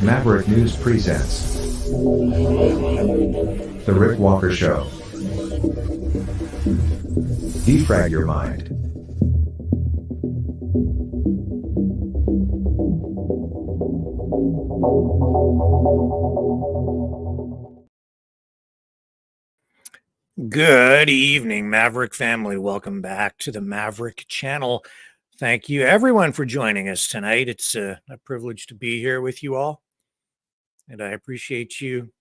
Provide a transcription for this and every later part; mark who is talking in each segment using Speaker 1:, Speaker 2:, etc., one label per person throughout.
Speaker 1: Maverick News presents The Rick Walker Show. Defrag your mind.
Speaker 2: Good evening, Maverick family. Welcome back to the Maverick channel. Thank you, everyone, for joining us tonight. It's a privilege to be here with you all, and I appreciate you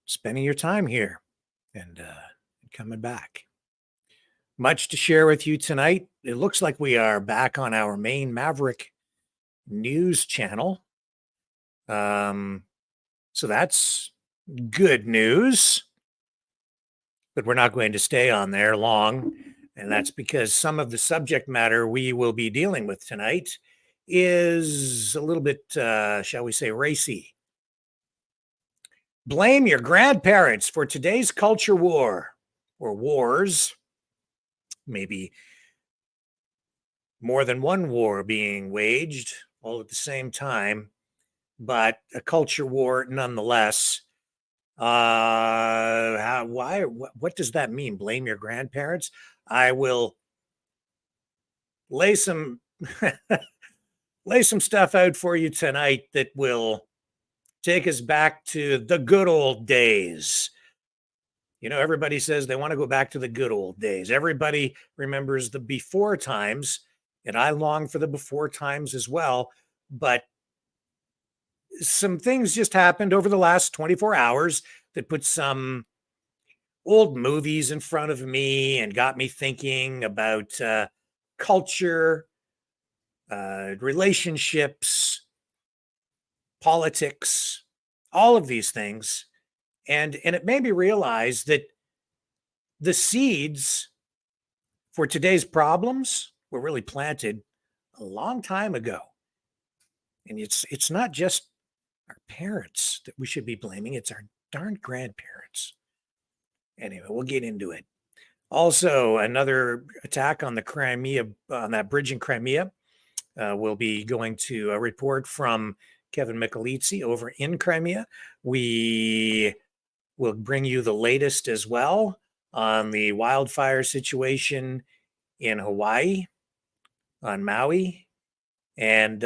Speaker 2: spending your time here and coming back. Much to share with you tonight. It looks like we are back on our main Maverick News channel. So that's good news. But we're not going to stay on there long, and that's because some of the subject matter we will be dealing with tonight is a little bit, shall we say, racy. Blame your grandparents for today's culture war, or wars. Maybe more than one war being waged all at the same time, but a culture war nonetheless. What does that mean? Blame your grandparents? I will lay some stuff out for you tonight that will take us back to the good old days. You know, everybody says they want to go back to the good old days. Everybody remembers the before times, and I long for the before times as well, but some things just happened over the last 24 hours that put some old movies in front of me and got me thinking about culture, relationships, politics, all of these things. And it made me realize that the seeds for today's problems were really planted a long time ago. And it's not just our parents that we should be blaming. It's our darn grandparents. Anyway, we'll get into it. Also, another attack on the Crimea, on that bridge in Crimea. We'll be going to a report from Kevin Michelizzi over in Crimea. We will bring you the latest as well on the wildfire situation in Hawaii, on Maui, and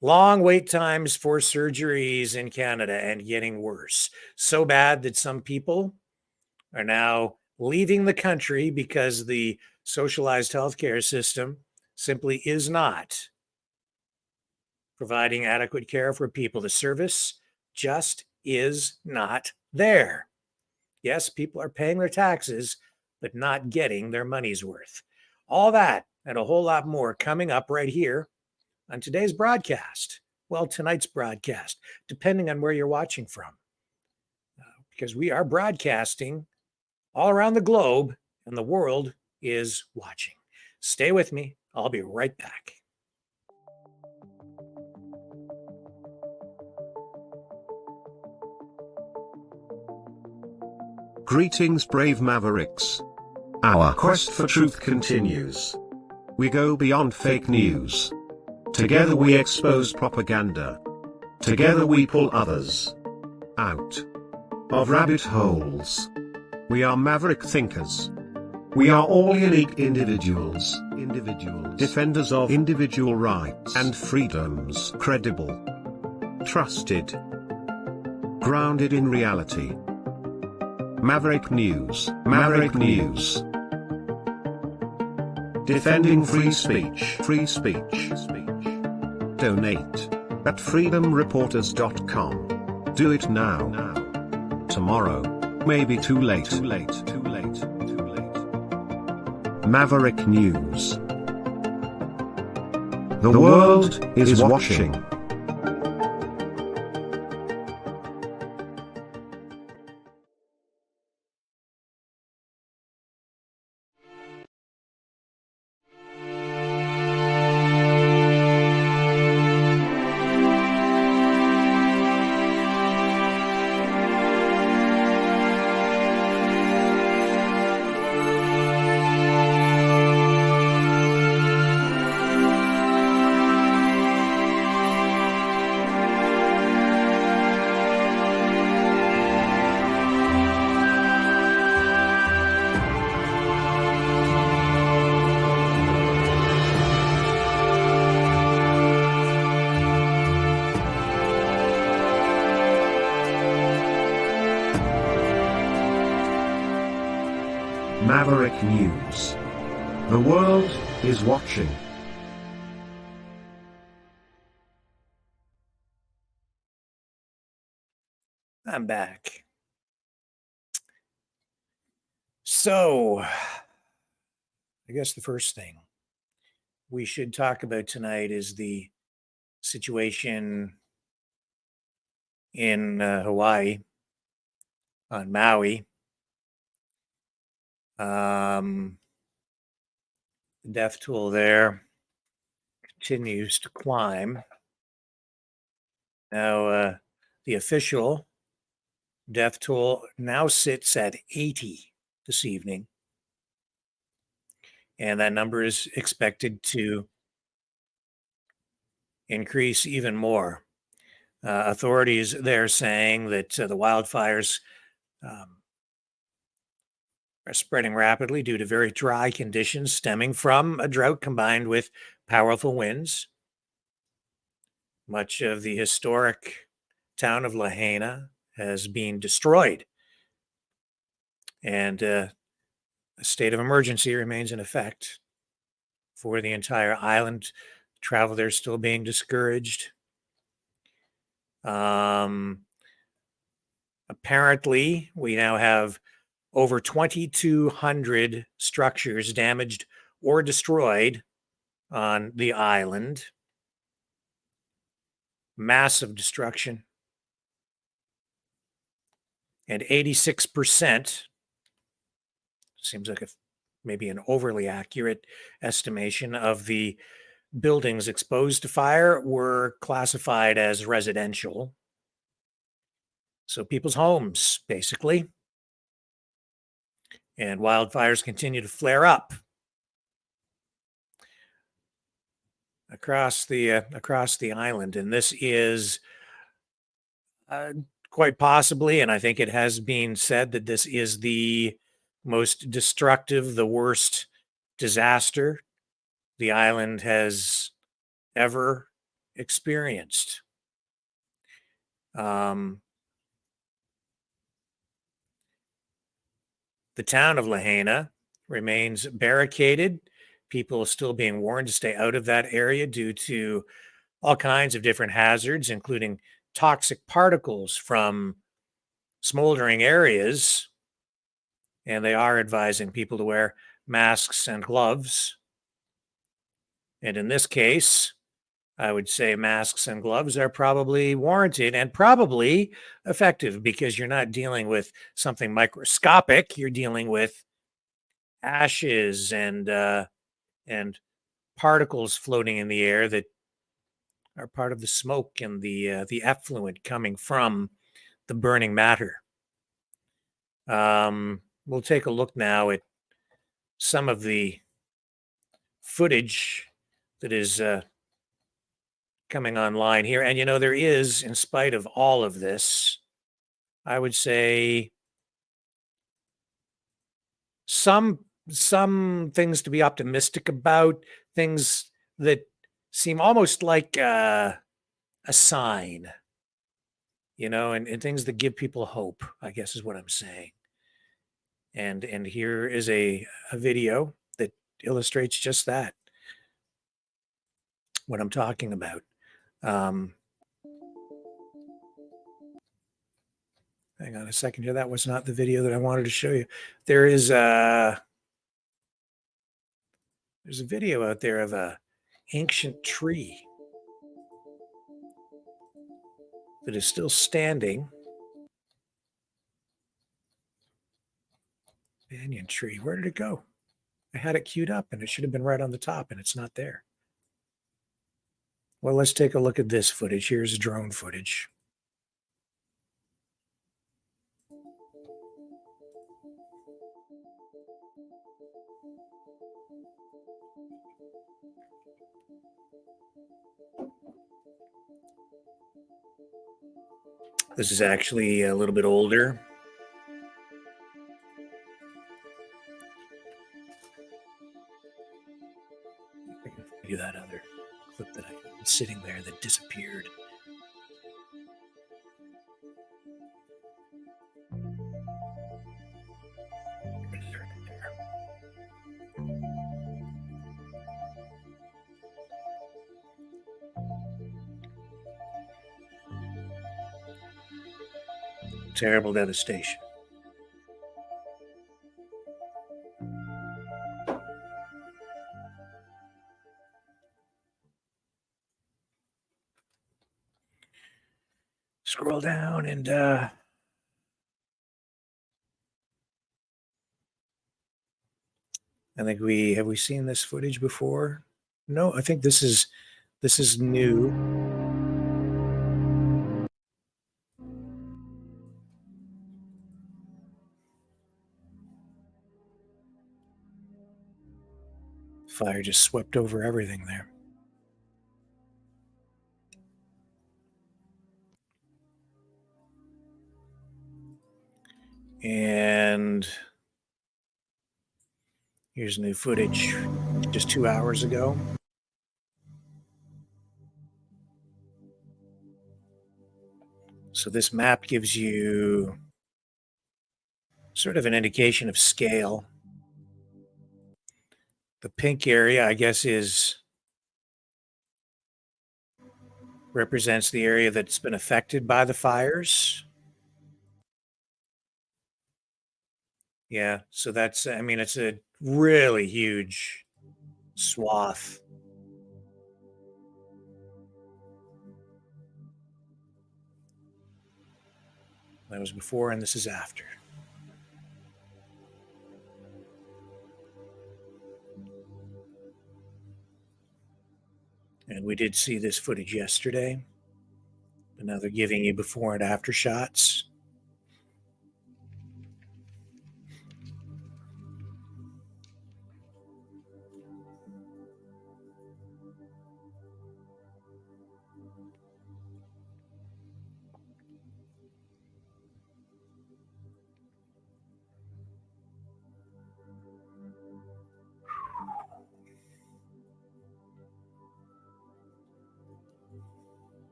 Speaker 2: long wait times for surgeries in Canada and getting worse. So bad that some people are now leaving the country because the socialized healthcare system simply is not providing adequate care for people. The service just is not there. Yes, people are paying their taxes, but not getting their money's worth. All that and a whole lot more coming up right here on today's broadcast. Well, tonight's broadcast, depending on where you're watching from, because we are broadcasting all around the globe and the world is watching. Stay with me. I'll be right back.
Speaker 3: Greetings, brave Mavericks. Our quest for truth continues. We go beyond fake news. Together we expose propaganda. Together we pull others out of rabbit holes. We are maverick thinkers. We are all unique individuals. Defenders of individual rights and freedoms. Credible. Trusted. Grounded in reality. Maverick News. Maverick News. Defending free speech. Free speech. Donate at freedomreporters.com. Do it now. Tomorrow may be too late. Maverick News. The world is watching. Maverick News. The world is watching.
Speaker 2: I'm back. So, I guess the first thing we should talk about tonight is the situation in Hawaii, on Maui. The death toll there continues to climb. Now, the official death toll now sits at 80 this evening, and that number is expected to increase even more. Authorities there saying that the wildfires are spreading rapidly due to very dry conditions stemming from a drought combined with powerful winds. Much of the historic town of Lahaina has been destroyed, and a state of emergency remains in effect for the entire island. Travel there still being discouraged. Apparently, we now have over 2,200 structures damaged or destroyed on the island. Massive destruction. And 86%, seems like maybe an overly accurate estimation, of the buildings exposed to fire were classified as residential. So people's homes, basically. And wildfires continue to flare up across the island. And this is quite possibly, and I think it has been said, that this is the most destructive, the worst disaster the island has ever experienced. The town of Lahaina remains barricaded. People are still being warned to stay out of that area due to all kinds of different hazards, including toxic particles from smoldering areas. And they are advising people to wear masks and gloves. And in this case, I would say masks and gloves are probably warranted and probably effective, because you're not dealing with something microscopic. You're dealing with ashes and particles floating in the air that are part of the smoke and the effluent coming from the burning matter. We'll take a look now at some of the footage that is coming online here. And, there is, in spite of all of this, I would say some things to be optimistic about, things that seem almost like a sign, and things that give people hope, I guess is what I'm saying. And here is a video that illustrates just that, what I'm talking about. Hang on a second here. That was not the video that I wanted to show you. There's a video out there of a ancient tree that is still standing. Banyan tree. Where did it go? I had it queued up and it should have been right on the top, and it's not there. Well, let's take a look at this footage. Here's drone footage. This is actually a little bit older. I can do that other clip that I was sitting there that disappeared. Terrible devastation. Scroll down and I think have we seen this footage before? No, I think this is new. Fire just swept over everything there. And here's new footage just 2 hours ago. So this map gives you sort of an indication of scale. The pink area, I guess, represents the area that's been affected by the fires. Yeah, so that's, I mean, it's a really huge swath. That was before, and this is after. And we did see this footage yesterday, but now they're giving you before and after shots.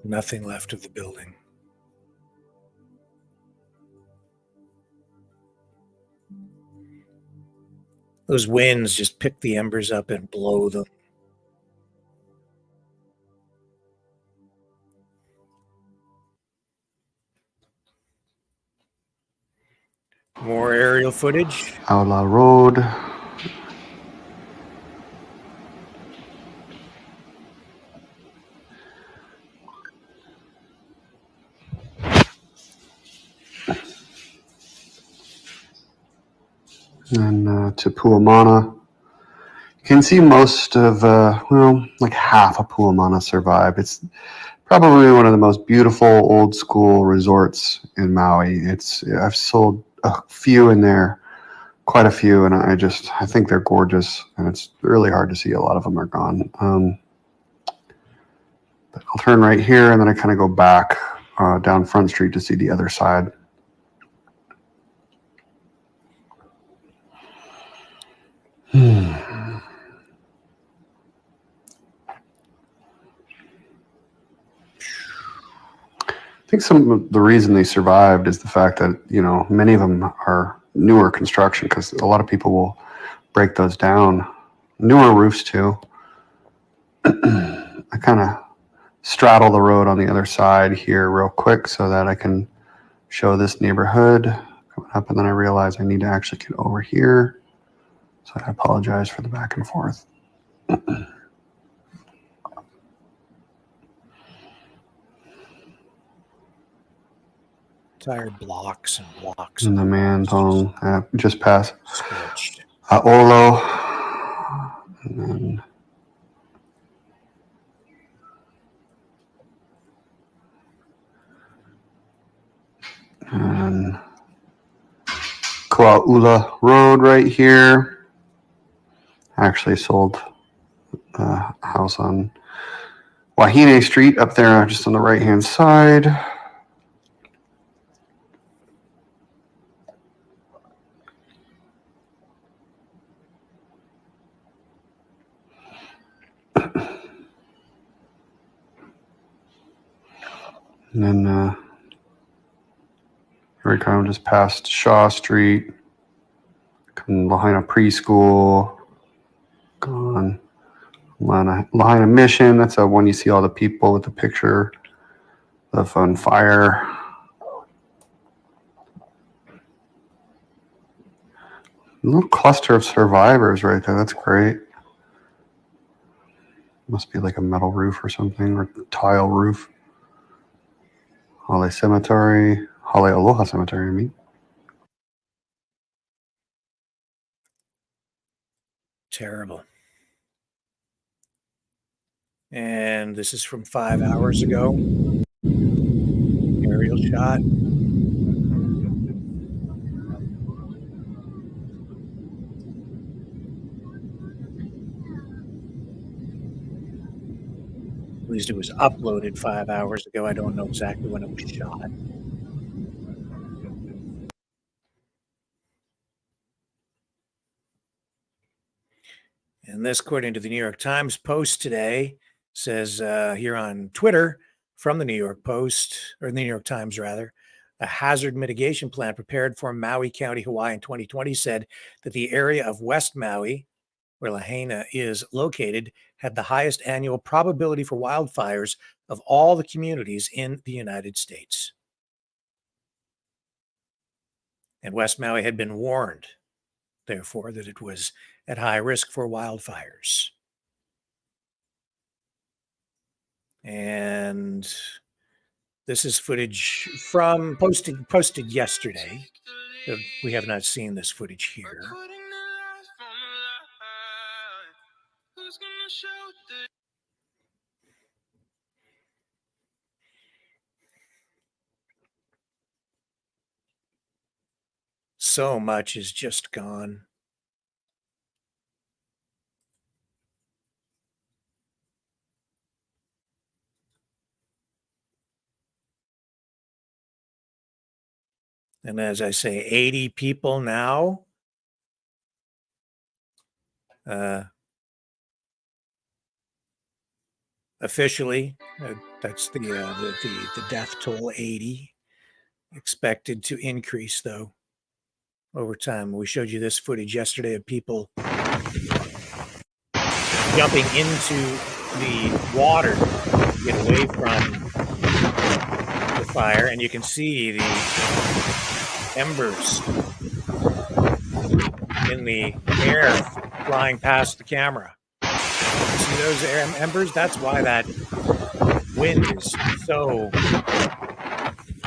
Speaker 2: Nothing left of the building. Those winds just pick the embers up and blow them. More aerial footage.
Speaker 4: Outlaw Road. And to Puamana. You can see most of, well, like half of Puamana survived. It's probably one of the most beautiful old school resorts in Maui. I've sold a few in there, quite a few, and I think they're gorgeous, and it's really hard to see. A lot of them are gone. But I'll turn right here, and then I kind of go back down Front Street to see the other side. I think some of the reason they survived is the fact that, you know, many of them are newer construction, because a lot of people will break those down. Newer roofs too. I kind of straddle the road on the other side here real quick so that I can show this neighborhood coming up, and then I realize I need to actually get over here. So I apologize for the back and forth.
Speaker 2: Entire blocks and blocks.
Speaker 4: And the Mantong just past
Speaker 2: Scorched.
Speaker 4: Olo. And then Kuaula Road right here. Actually sold a house on Wahine Street up there, just on the right hand side. And then here we come, just past Shaw Street, come Lahaina Preschool, gone. Lahaina Mission, that's the one you see all the people with the picture of on fire. A little cluster of survivors right there. That's great. Must be like a metal roof or something, or tile roof. Hale Cemetery. Hale Aloha Cemetery, I mean.
Speaker 2: Terrible. And this is from 5 hours ago. Aerial shot. At least it was uploaded 5 hours ago. I don't know exactly when it was shot. And this, according to the New York Times Post today, says here on Twitter from the New York Post, or the New York Times rather, a hazard mitigation plan prepared for Maui County, Hawaii in 2020 said that the area of West Maui, where Lahaina is located, had the highest annual probability for wildfires of all the communities in the United States. And West Maui had been warned, therefore, that it was at high risk for wildfires. And this is footage from posted yesterday. We have not seen this footage here. So much is just gone. And as I say, 80 people now. Officially, that's the death toll, 80. Expected to increase, though, over time. We showed you this footage yesterday of people jumping into the water to get away from the fire, and you can see the embers in the air flying past the camera. See those embers? That's why that wind is so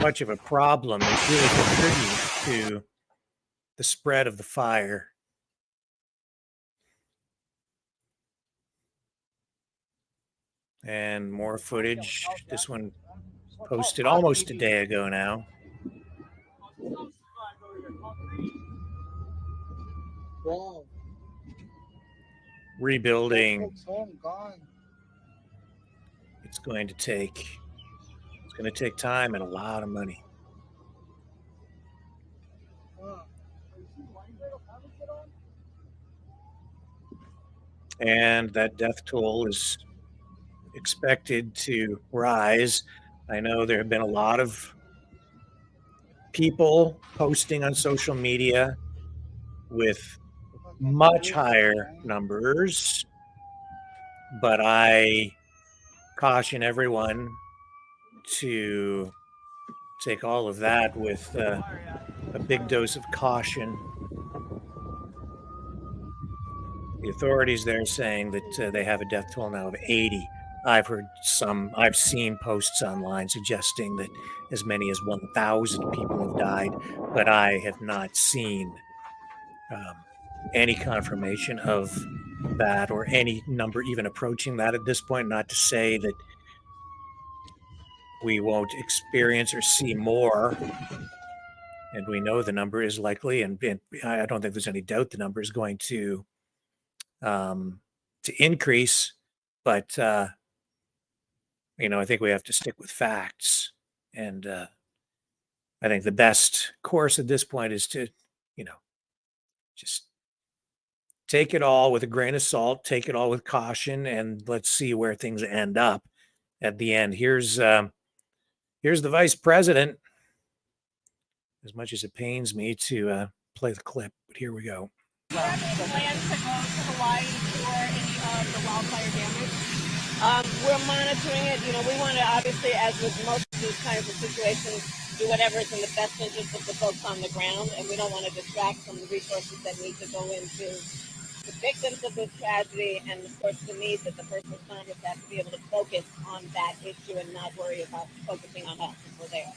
Speaker 2: much of a problem. It really contributes to the spread of the fire. And more footage. This one posted almost a day ago now.
Speaker 5: Wow.
Speaker 2: Rebuilding. It's going to take time and a lot of money. And that death toll is expected to rise. I know there have been a lot of people posting on social media with much higher numbers, but I caution everyone to take all of that with a big dose of caution. The authorities there saying that they have a death toll now of 80. I've seen posts online suggesting that as many as 1,000 people have died, but I have not seen any confirmation of that or any number even approaching that at this point. Not to say that we won't experience or see more, and we know the number is likely, and I don't think there's any doubt the number is going to increase, but I think we have to stick with facts, and I think the best course at this point is to just take it all with a grain of salt, take it all with caution, and let's see where things end up at the end. Here's the vice president, as much as it pains me to play the clip, but here we go.
Speaker 6: Do you have any plans to go to Hawaii for any of the wildfire damage? We're monitoring it. We want to, obviously, as with most these kinds of situations, do whatever is in the best interest of the folks on the ground, and we don't want to distract from the resources that need to go into the victims of this tragedy, and of course the need that the first responders have to be able to focus on that issue and not worry about focusing on us if we're there.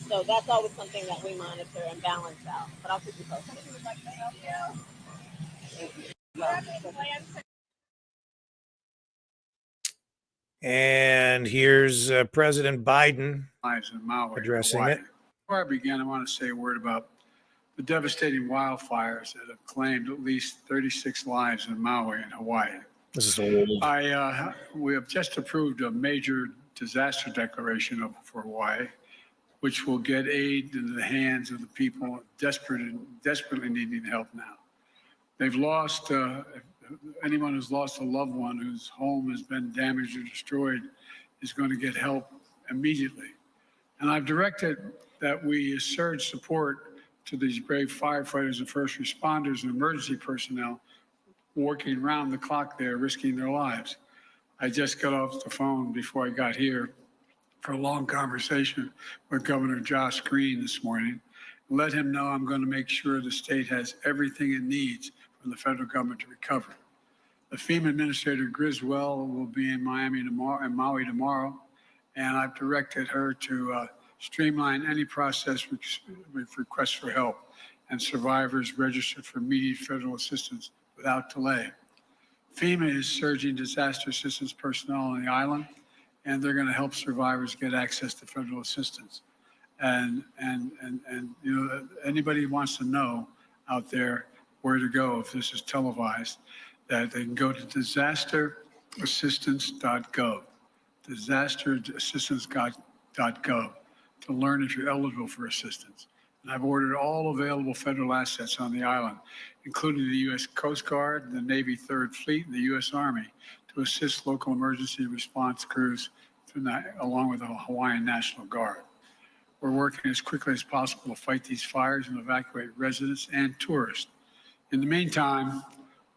Speaker 6: So that's always something that we monitor and balance out. But I'll keep you posted.
Speaker 2: And here's President Biden
Speaker 5: Lives in Maui,
Speaker 2: addressing
Speaker 5: Hawaii.
Speaker 2: it.
Speaker 5: Before I begin, I want to say a word about the devastating wildfires that have claimed at least 36 lives in Maui and Hawaii.
Speaker 2: This is old.
Speaker 5: We have just approved a major disaster declaration for Hawaii, which will get aid into the hands of the people desperately needing help now. They've lost, anyone who's lost a loved one whose home has been damaged or destroyed is going to get help immediately. And I've directed that we surge support to these brave firefighters and first responders and emergency personnel working around the clock there, risking their lives. I just got off the phone before I got here for a long conversation with Governor Josh Green this morning. Let him know I'm going to make sure the state has everything it needs from the federal government to recover. The FEMA Administrator Griswold will be in Miami tomorrow and Maui tomorrow, and I've directed her to streamline any process with requests for help and survivors registered for immediate federal assistance without delay. FEMA is surging disaster assistance personnel on the island, and they're going to help survivors get access to federal assistance. And you know, anybody who wants to know out there where to go if this is televised, that they can go to disasterassistance.gov, disasterassistance.gov, to learn if you're eligible for assistance. And I've ordered all available federal assets on the island, including the U.S. Coast Guard, the Navy 3rd Fleet, and the U.S. Army, to assist local emergency response crews along with the Hawaiian National Guard. We're working as quickly as possible to fight these fires and evacuate residents and tourists. In the meantime,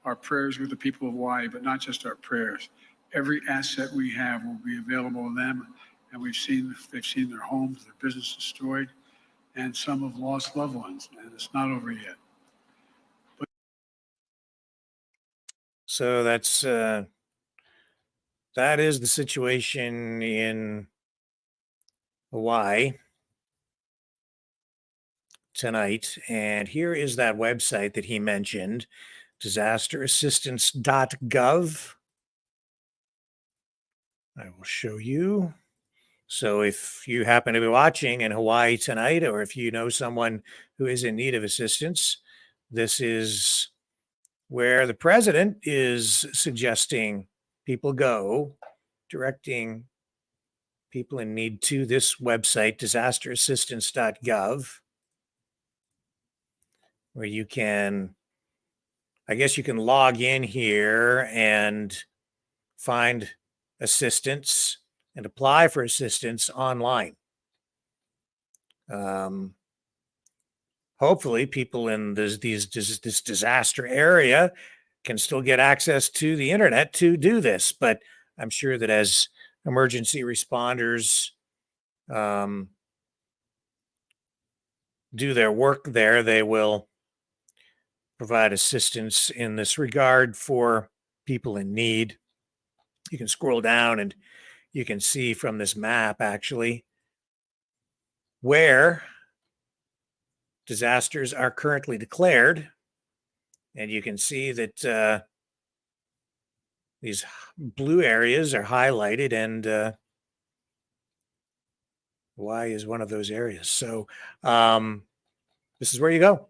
Speaker 5: our prayers with the people of Hawaii, but not just our prayers. Every asset we have will be available to them, and they've seen their homes, their business destroyed, and some have lost loved ones, and it's not over yet.
Speaker 2: So that is the situation in Hawaii tonight. And here is that website that he mentioned, disasterassistance.gov. I will show you. So if you happen to be watching in Hawaii tonight, or if you know someone who is in need of assistance, this is where the president is suggesting people go, directing people in need to this website, disasterassistance.gov, where you can, I guess you can log in here and find assistance and apply for assistance online. Hopefully people in this disaster area can still get access to the internet to do this, but I'm sure that as emergency responders do their work there, they will provide assistance in this regard for people in need. You can scroll down and you can see from this map actually where disasters are currently declared. And you can see that these blue areas are highlighted, and Hawaii is one of those areas. So this is where you go.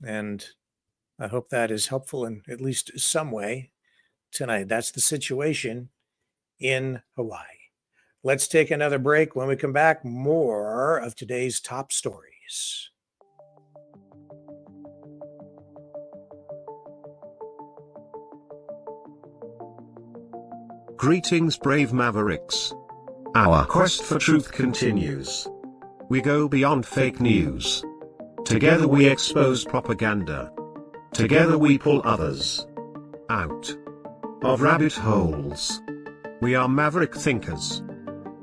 Speaker 2: And I hope that is helpful in at least some way tonight. That's the situation in Hawaii. Let's take another break. When we come back, more of today's top stories.
Speaker 3: Greetings, brave Mavericks. Our quest for truth continues. We go beyond fake news. Together we expose propaganda. Together we pull others out of rabbit holes. We are Maverick thinkers.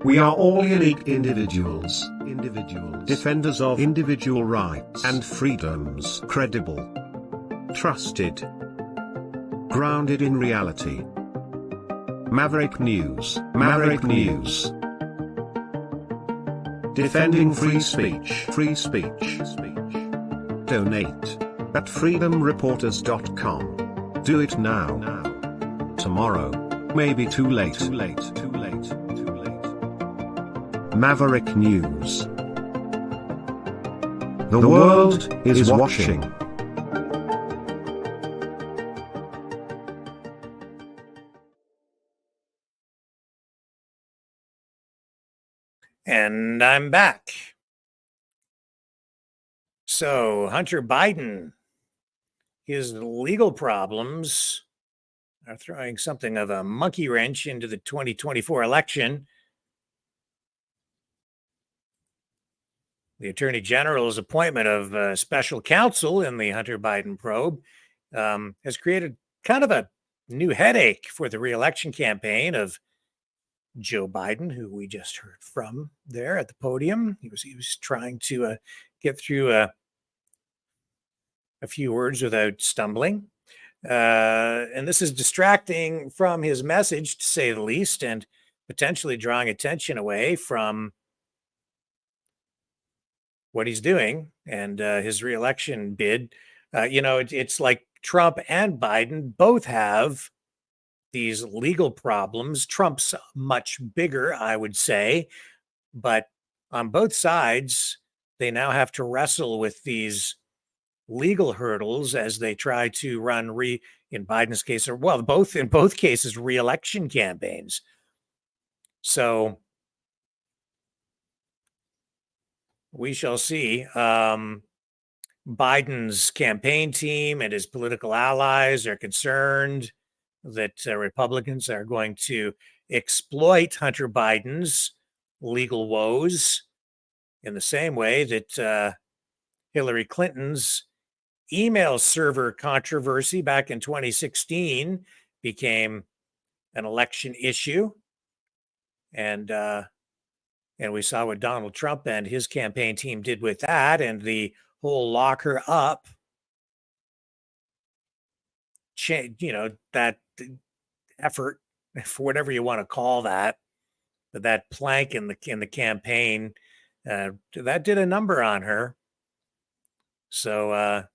Speaker 3: We are all unique individuals, defenders of individual rights and freedoms, credible, trusted, grounded in reality. Maverick News, Maverick News. Defending free speech, free speech. Donate at freedomreporters.com. Do it now. Tomorrow may be too late. Maverick News. The world is watching.
Speaker 2: And I'm back. So, Hunter Biden, his legal problems are throwing something of a monkey wrench into the 2024 election. The Attorney General's appointment of special counsel in the Hunter Biden probe has created kind of a new headache for the reelection campaign of Joe Biden, who we just heard from there at the podium. He was trying to get through a few words without stumbling. And this is distracting from his message, to say the least, and potentially drawing attention away from what he's doing and his reelection bid. It's like Trump and Biden both have these legal problems. Trump's much bigger, I would say, but on both sides, they now have to wrestle with these legal hurdles as they try to run in Biden's case, or well, in both cases, re-election campaigns. So we shall see. Biden's campaign team and his political allies are concerned that Republicans are going to exploit Hunter Biden's legal woes in the same way that Hillary Clinton's email server controversy back in 2016 became an election issue. And we saw what Donald Trump and his campaign team did with that, and the whole lock her up, that effort, for whatever you want to call that, that plank in the campaign, that did a number on her. So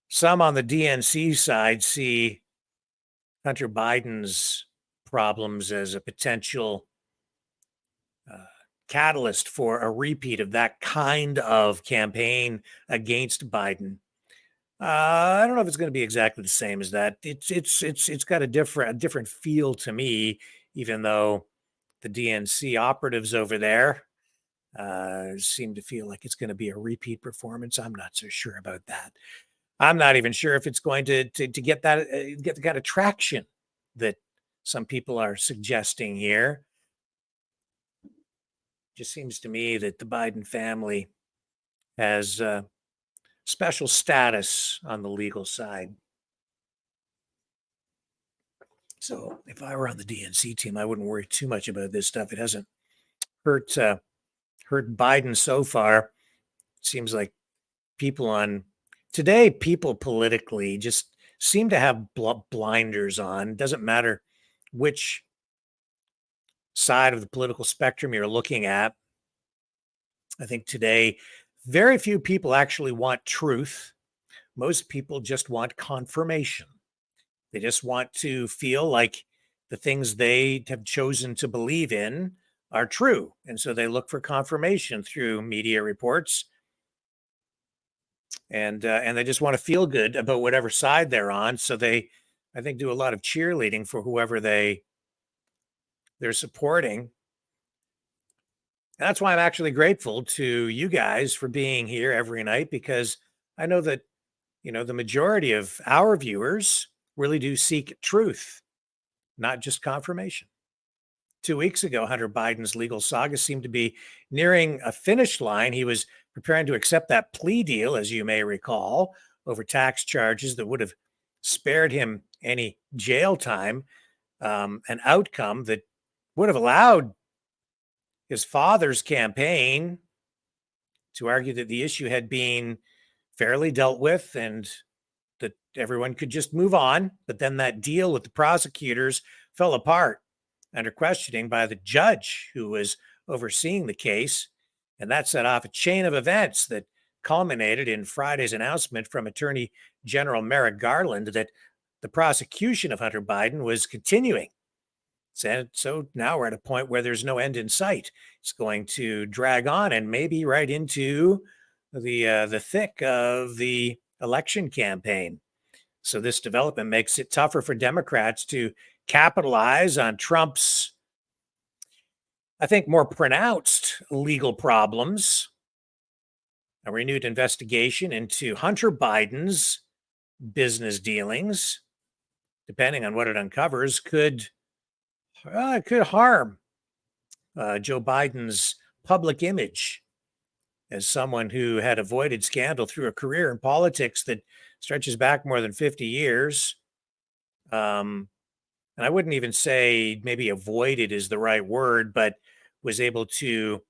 Speaker 2: some on the DNC side see Hunter Biden's problems as a potential catalyst for a repeat of that kind of campaign against Biden. I don't know if it's going to be exactly the same as that. It's got a different feel to me, even though the DNC operatives over there seem to feel like it's going to be a repeat performance. I'm not so sure about that. I'm not even sure if it's going to get the kind of traction that some people are suggesting here. Just seems to me that the Biden family has special status on the legal side. So if I were on the DNC team, I wouldn't worry too much about this stuff. It hasn't hurt Biden so far. It seems like people politically just seem to have blinders on. It doesn't matter which side of the political spectrum you're looking at. I think today, very few people actually want truth. Most people just want confirmation. They just want to feel like the things they have chosen to believe in are true. And so they look for confirmation through media reports. And they just want to feel good about whatever side they're on. So they, I think, do a lot of cheerleading for whoever they're supporting. And that's why I'm actually grateful to you guys for being here every night, because I know that, the majority of our viewers really do seek truth, not just confirmation. 2 weeks ago, Hunter Biden's legal saga seemed to be nearing a finish line. He was preparing to accept that plea deal, as you may recall, over tax charges that would have spared him any jail time, an outcome that would have allowed his father's campaign to argue that the issue had been fairly dealt with and that everyone could just move on. But then that deal with the prosecutors fell apart under questioning by the judge who was overseeing the case. And that set off a chain of events that culminated in Friday's announcement from Attorney General Merrick Garland that the prosecution of Hunter Biden was continuing. So now we're at a point where there's no end in sight. It's going to drag on and maybe right into the thick of the election campaign. So this development makes it tougher for Democrats to capitalize on Trump's, I think, more pronounced legal problems. A renewed investigation into Hunter Biden's business dealings, depending on what it uncovers, could harm Joe Biden's public image as someone who had avoided scandal through a career in politics that stretches back more than 50 years. And I wouldn't even say maybe avoided is the right word, but was able to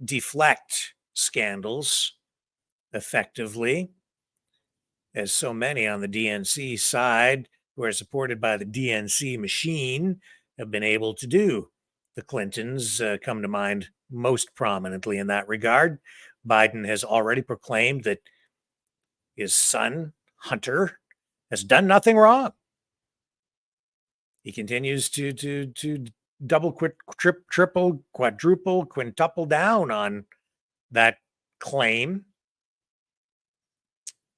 Speaker 2: deflect scandals effectively, as so many on the DNC side who are supported by the DNC machine have been able to do. The Clintons come to mind most prominently in that regard. Biden has already proclaimed that his son, Hunter, has done nothing wrong. He continues to double, triple, quadruple, quintuple down on that claim.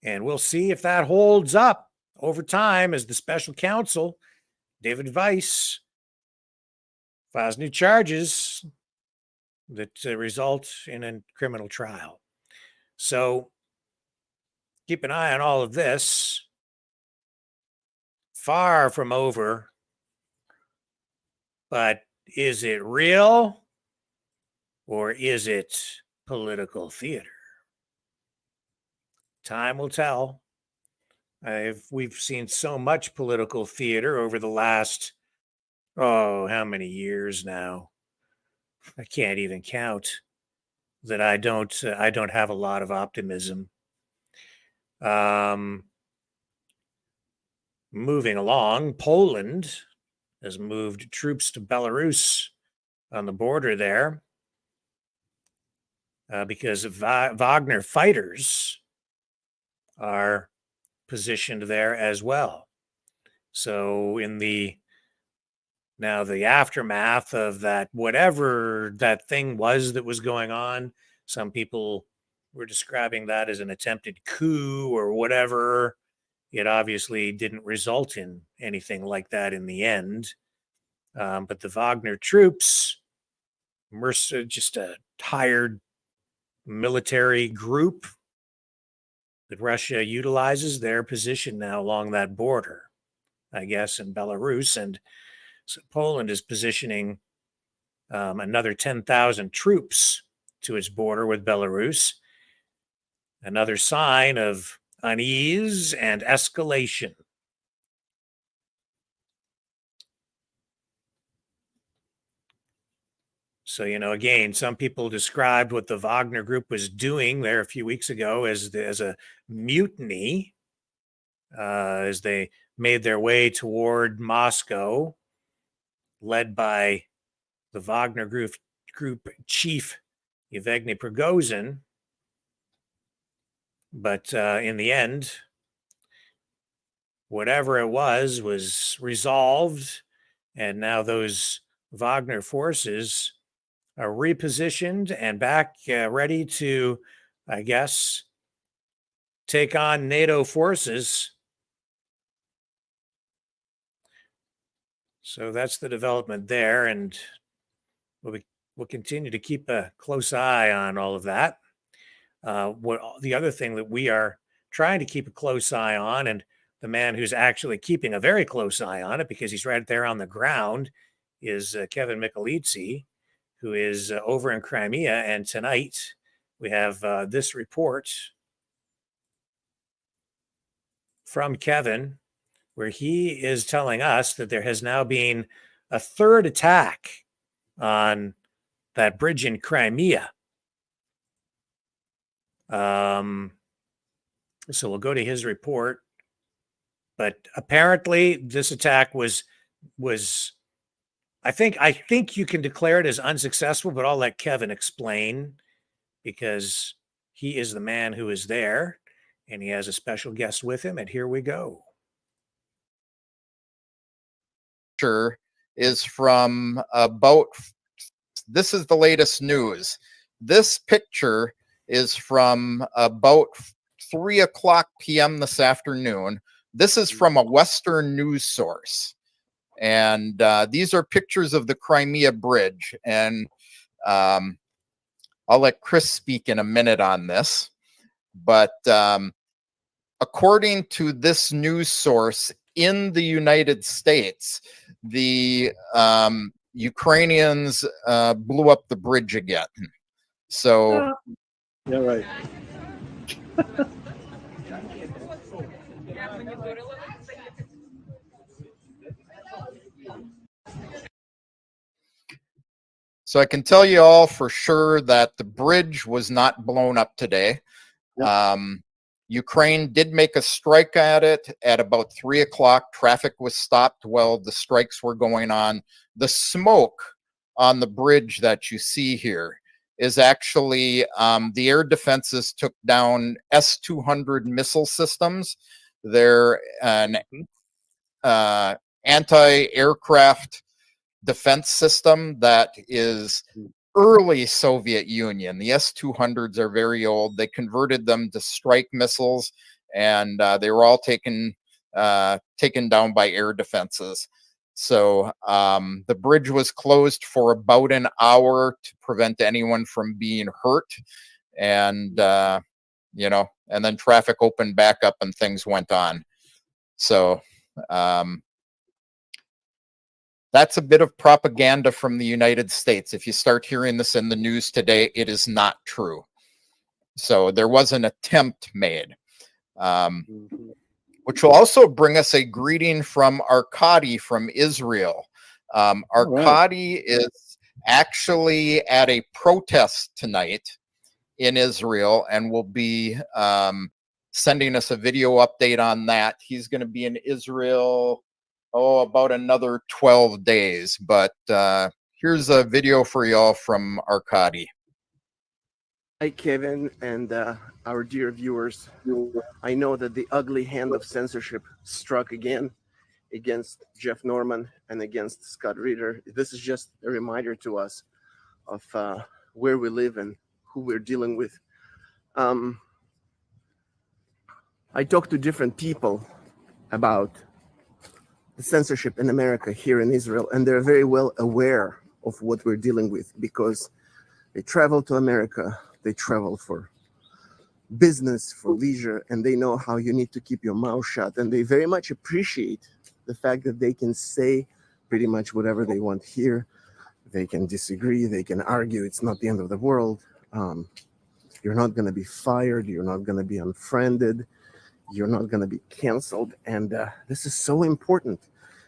Speaker 2: And we'll see if that holds up over time as the special counsel, David Weiss, files new charges that result in a criminal trial. So keep an eye on all of this. Far from over. But is it real or is it political theater? Time will tell. We've seen so much political theater over the last, how many years now? I can't even count. That I don't have a lot of optimism. Moving along, Poland has moved troops to Belarus on the border there because Wagner fighters are positioned there as well. So in the aftermath of that, whatever that thing was that was going on, some people were describing that as an attempted coup or whatever. It obviously didn't result in anything like that in the end. But the Wagner troops, just a tired military group that Russia utilizes, their position now along that border, I guess, in Belarus. And so Poland is positioning another 10,000 troops to its border with Belarus. Another sign of unease and escalation. So, again, some people described what the Wagner group was doing there a few weeks ago as a mutiny as they made their way toward Moscow, led by the Wagner group chief Yevgeny Prigozhin. But in the end, whatever it was resolved, and now those Wagner forces are repositioned and back ready to, I guess, take on NATO forces. So that's the development there, and we'll continue to keep a close eye on all of that. The other thing that we are trying to keep a close eye on, and the man who's actually keeping a very close eye on it because he's right there on the ground, is Kevin Michelizzi, who is over in Crimea. And tonight we have this report from Kevin, where he is telling us that there has now been a third attack on that bridge in Crimea. So we'll go to his report. But apparently this attack was I think you can declare it as unsuccessful, but I'll let Kevin explain because he is the man who is there and he has a special guest with him. And here we go.
Speaker 7: Is from about, this is the latest news. This picture is from about 3:00 p.m. this afternoon. This is from a Western news source. And these are pictures of the Crimea bridge. And I'll let Chris speak in a minute on this. But according to this news source in the United States, the Ukrainians blew up the bridge again. So,
Speaker 8: yeah, right.
Speaker 7: So I can tell you all for sure that the bridge was not blown up today. Yep. Ukraine did make a strike at it at about 3:00. Traffic was stopped while the strikes were going on. The smoke on the bridge that you see here is actually the air defenses took down S-200 missile systems. They're an anti-aircraft defense system that is early Soviet Union. The S-200s are very old. They converted them to strike missiles, and they were all taken down by air defenses. So the bridge was closed for about an hour to prevent anyone from being hurt, and and then traffic opened back up and things went on. So that's a bit of propaganda from the United States. If you start hearing this in the news today, it is not true. So there was an attempt made, which will also bring us a greeting from Arkady from Israel. Arkady is actually at a protest tonight in Israel and will be sending us a video update on that. He's going to be in Israel about another 12 days. But here's a video for y'all from Arkady.
Speaker 9: Hi, Kevin, and our dear viewers. I know that the ugly hand of censorship struck again against Jeff Norman and against Scott Reeder. This is just a reminder to us of where we live and who we're dealing with. I talked to different people about the censorship in America here in Israel, and they're very well aware of what we're dealing with because they travel to America, they travel for business, for leisure, and they know how you need to keep your mouth shut, and they very much appreciate the fact that they can say pretty much whatever they want here. They can disagree, they can argue, it's not the end of the world. You're not going to be fired, you're not going to be unfriended, you're not going to be canceled. And this is so important.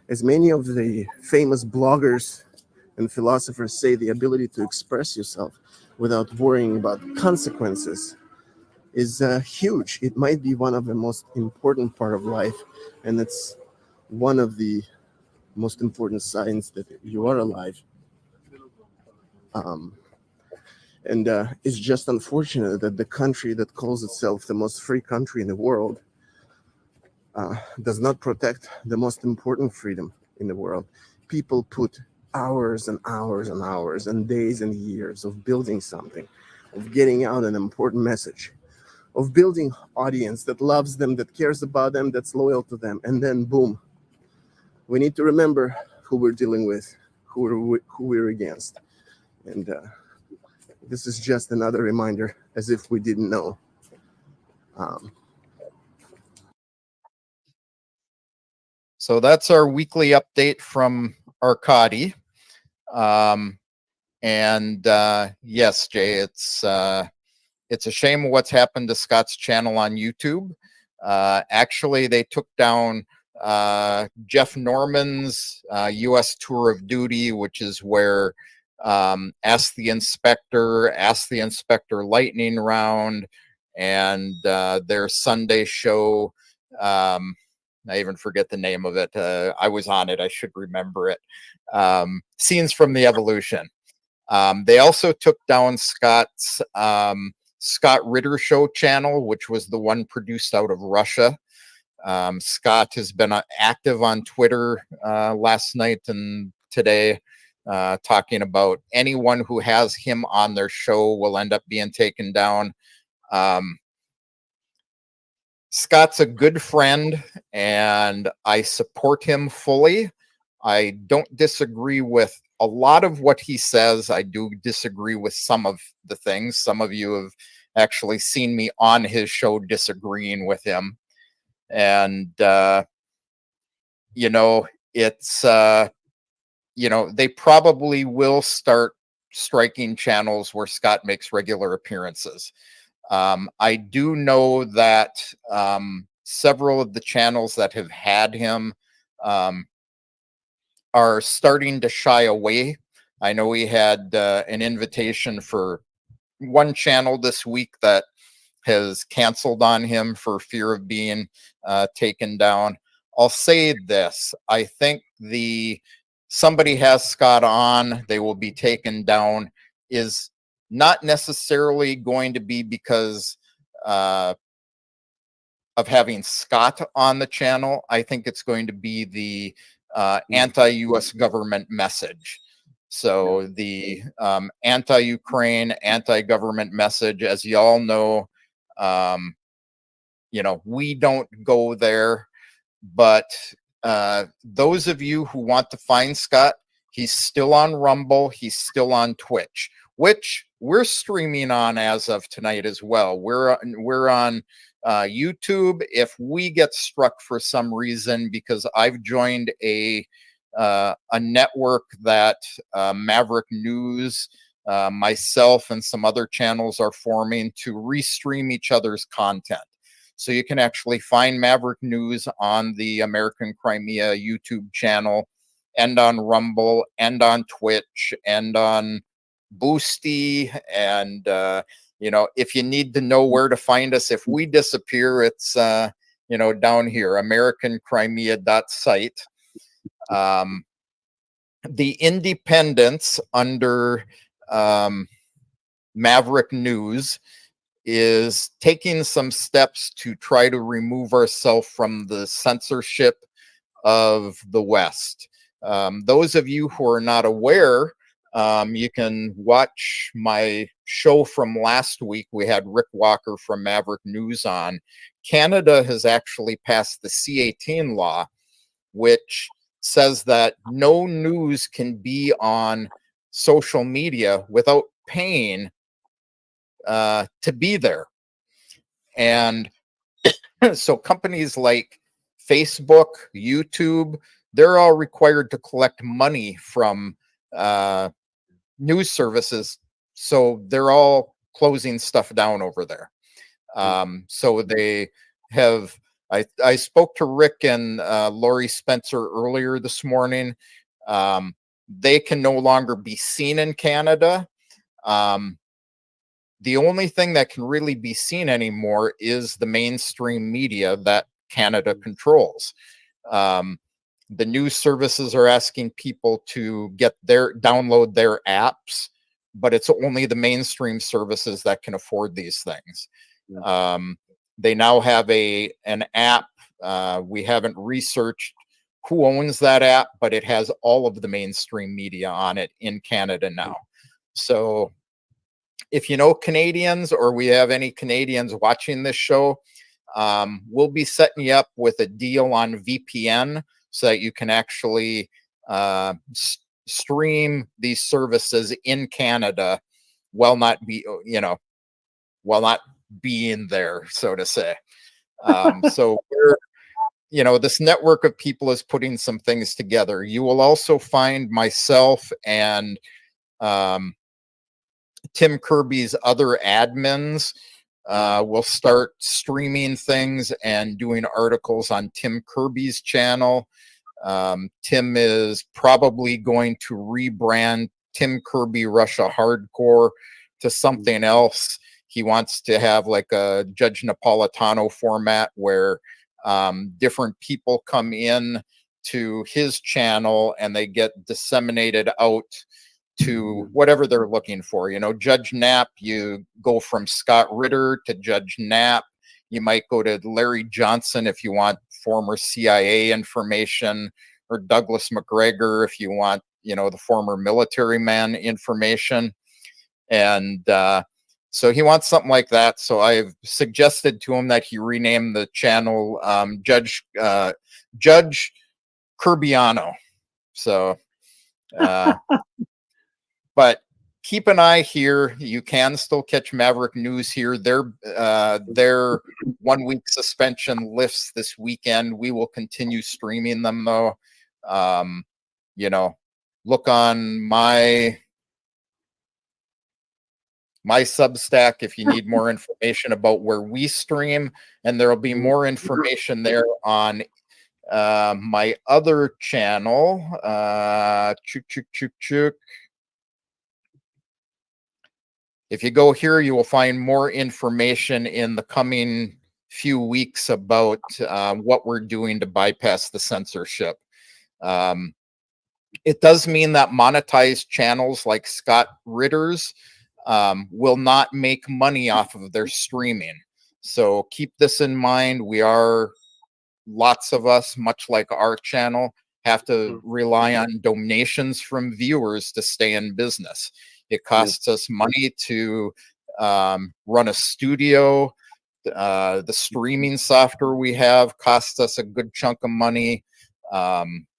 Speaker 9: As many of the famous bloggers and philosophers say, the ability to express yourself without worrying about consequences is huge. It might be one of the most important part of life. And it's one of the most important signs that you are alive. And it's just unfortunate that the country that calls itself the most free country in the world does not protect the most important freedom in the world. People put hours and hours and hours and days and years of building something, of getting out an important message, of building audience that loves them, that cares about them, that's loyal to them, and then boom. We need to remember who we're dealing with, who we're against. And this is just another reminder, as if we didn't know.
Speaker 7: So that's our weekly update from Arkady. Yes, Jay, it's a shame what's happened to Scott's channel on YouTube. Actually, they took down Jeff Norman's U.S. tour of duty, which is where Ask the Inspector Lightning Round, and their Sunday show. I even forget the name of it. I was on it. I should remember it. Scenes from the Evolution. They also took down Scott's Scott Ritter Show channel, which was the one produced out of Russia. Scott has been active on Twitter last night and today, talking about anyone who has him on their show will end up being taken down. Scott's a good friend, and I support him fully. I don't disagree with a lot of what he says. I do disagree with some of the things. Some of you have actually seen me on his show disagreeing with him. And, it's, they probably will start striking channels where Scott makes regular appearances. I do know that several of the channels that have had him are starting to shy away. I know we had an invitation for one channel this week that has canceled on him for fear of being taken down. I'll say this. I think somebody has Scott on, they will be taken down is not necessarily going to be because of having Scott on the channel. I think it's going to be the anti-U.S. government message. So the anti-Ukraine, anti-government message, as you all know, we don't go there. But those of you who want to find Scott, he's still on Rumble. He's still on Twitch, which we're streaming on as of tonight as well. We're on YouTube. If we get struck for some reason, because I've joined a network that Maverick News, myself, and some other channels are forming to restream each other's content. So you can actually find Maverick News on the American Crimea YouTube channel, and on Rumble, and on Twitch, and on Boosty. And, if you need to know where to find us, if we disappear, it's, down here, americancrimea.site. The Independents under Maverick News is taking some steps to try to remove ourselves from the censorship of the West. Those of you who are not aware, you can watch my show from last week. We had Rick Walker from Maverick News on. Canada has actually passed the C-18 law, which says that no news can be on social media without paying to be there. And so companies like Facebook, YouTube, they're all required to collect money from news services. So they're all closing stuff down over there. So they have, I spoke to Rick and Lori Spencer earlier this morning. They can no longer be seen in Canada. The only thing that can really be seen anymore is the mainstream media that Canada controls. The news services are asking people to download their apps, but it's only the mainstream services that can afford these things. They now have an app. We haven't researched who owns that app, but it has all of the mainstream media on it in Canada now. So if you know Canadians, or we have any Canadians watching this show, we'll be setting you up with a deal on VPN so that you can actually stream these services in Canada while not being there, so to say. So this network of people is putting some things together. You will also find myself and Tim Kirby's other admins will start streaming things and doing articles on Tim Kirby's channel. Tim is probably going to rebrand Tim Kirby Russia hardcore to something else. He wants to have like a Judge Napolitano format where different people come in to his channel and they get disseminated out to whatever they're looking for. You know, Judge Knapp, you go from Scott Ritter to Judge Knapp. You might go to Larry Johnson if you want former CIA information, or Douglas McGregor if you want, you know, the former military man information. And so he wants something like that. So I've suggested to him that he rename the channel Judge Kirbyano. So, but keep an eye here. You can still catch Maverick News here. Their 1 week suspension lifts this weekend. We will continue streaming them though. You know, look on my Substack if you need more information about where we stream, and there'll be more information there on my other channel. If you go here, you will find more information in the coming few weeks about what we're doing to bypass the censorship. It does mean that monetized channels like Scott Ritter's will not make money off of their streaming. So keep this in mind. Lots of us, much like our channel, have to rely on donations from viewers to stay in business. It costs us money to run a studio. The streaming software we have costs us a good chunk of money.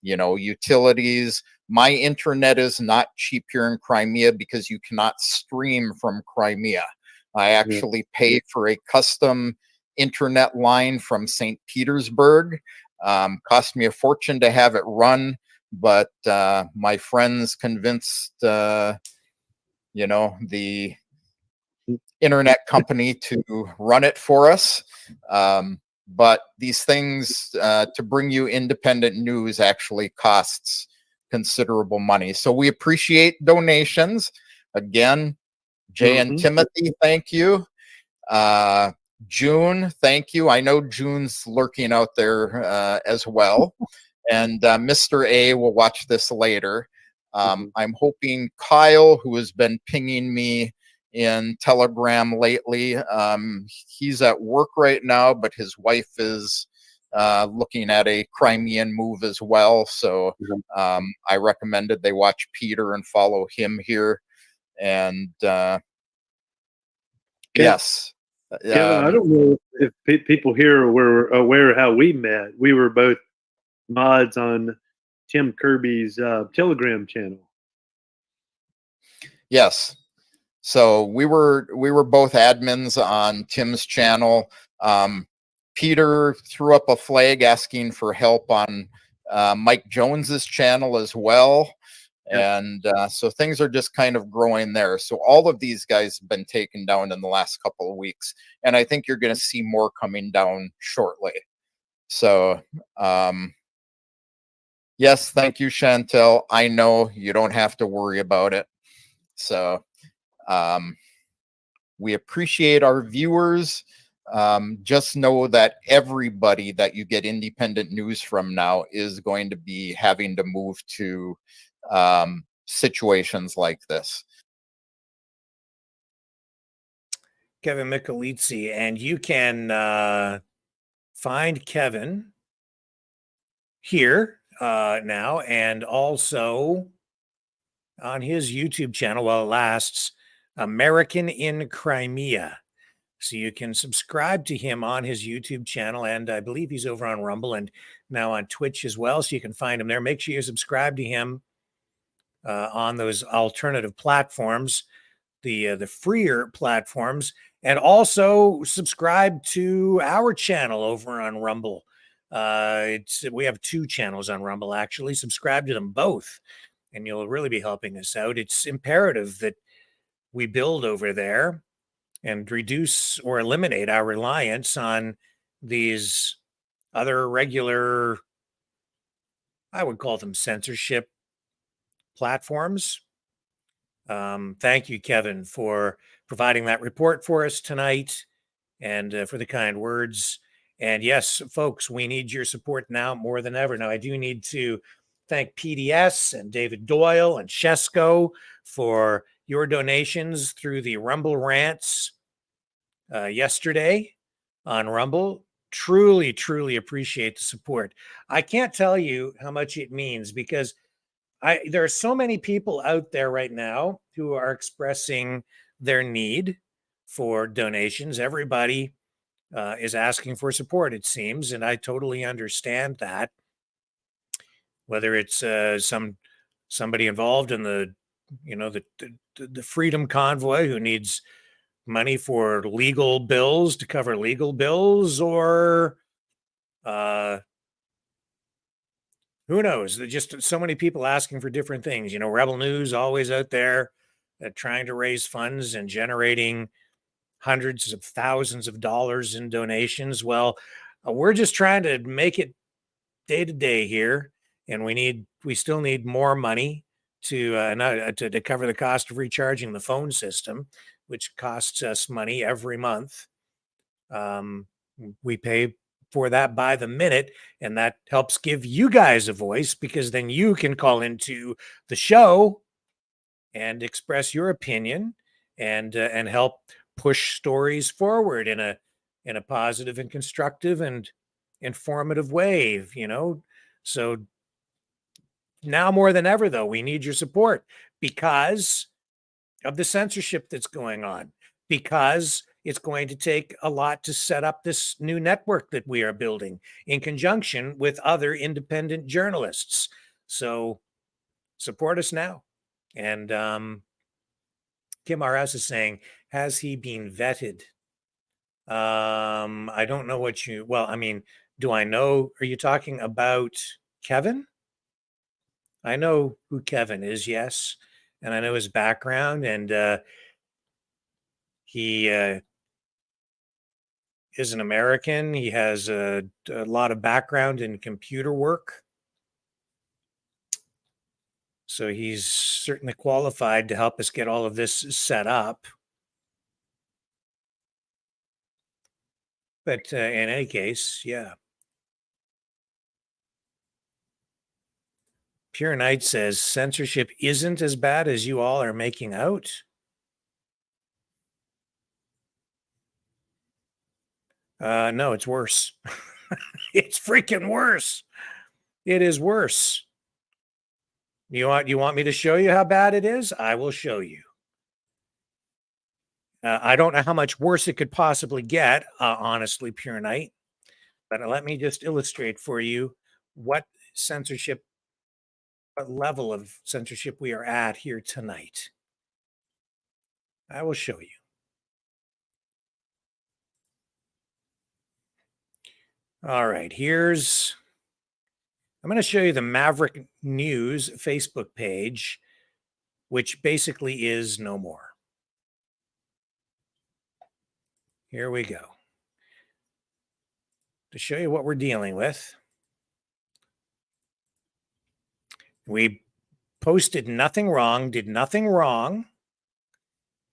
Speaker 7: You know, utilities. My internet is not cheap here in Crimea because you cannot stream from Crimea. I actually pay for a custom internet line from St. Petersburg. Cost me a fortune to have it run, but my friends convinced you know, the internet company to run it for us. But these things to bring you independent news actually costs considerable money. So we appreciate donations. Again, Jay and Timothy, thank you. June, thank you. I know June's lurking out there as well. And Mr. A will watch this later. I'm hoping Kyle, who has been pinging me in Telegram lately, he's at work right now, but his wife is looking at a Crimean move as well. So I recommended they watch Peter and follow him here. And yes.
Speaker 8: Kevin, I don't know if people here were aware of how we met. We were both mods on Tim Kirby's Telegram channel.
Speaker 7: Yes. So we were both admins on Tim's channel. Peter threw up a flag asking for help on Mike Jones's channel as well. And so things are just kind of growing there. So all of these guys have been taken down in the last couple of weeks. And I think you're going to see more coming down shortly. So, yes, thank you, Chantel. I know you don't have to worry about it. So we appreciate our viewers. Just know that everybody that you get independent news from now is going to be having to move to situations like this.
Speaker 2: Kevin Michelizzi, and you can find Kevin here now, and also on his YouTube channel while it lasts, American in Crimea. So you can subscribe to him on his YouTube channel, and I believe he's over on Rumble and now on Twitch as well. So you can find him there. Make sure you subscribe to him on those alternative platforms, the freer platforms, and also subscribe to our channel over on Rumble. We have 2 channels on Rumble, actually. Subscribe to them both, and you'll really be helping us out. It's imperative that we build over there and reduce or eliminate our reliance on these other regular, I would call them censorship platforms, Thank you, Kevin, for providing that report for us tonight and for the kind words. And yes, folks, we need your support now more than ever. Now, I do need to thank PDS and David Doyle and Shesko for your donations through the Rumble rants yesterday on Rumble. Truly, truly appreciate the support. I can't tell you how much it means because there are so many people out there right now who are expressing their need for donations. Everybody is asking for support, it seems, and I totally understand that. Whether it's somebody involved in the Freedom Convoy who needs money for legal bills to cover legal bills, or who knows? There's just so many people asking for different things. Rebel News always out there trying to raise funds and generating hundreds of thousands of dollars in donations. Well, we're just trying to make it day to day here, and we still need more money to cover the cost of recharging the phone system, which costs us money every month. We pay for that by the minute, and that helps give you guys a voice, because then you can call into the show and express your opinion and help push stories forward in a positive and constructive and informative way, So now more than ever, though, we need your support because of the censorship that's going on, because it's going to take a lot to set up this new network that we are building in conjunction with other independent journalists. So support us now. And Kim RS is saying, has he been vetted? I don't know do I know? Are you talking about Kevin? I know who Kevin is, yes. And I know his background, and he is an American. He has a lot of background in computer work. So he's certainly qualified to help us get all of this set up. But in any case, yeah. Pure Knight says censorship isn't as bad as you all are making out. No, it's worse. It's freaking worse. It is worse. You want me to show you how bad it is? I will show you. I don't know how much worse it could possibly get, honestly, Pure Knight. But let me just illustrate for you what level of censorship we are at here tonight. I will show you. All right, I'm going to show you the Maverick News Facebook page, which basically is no more. Here we go. To show you what we're dealing with, we posted nothing wrong, did nothing wrong,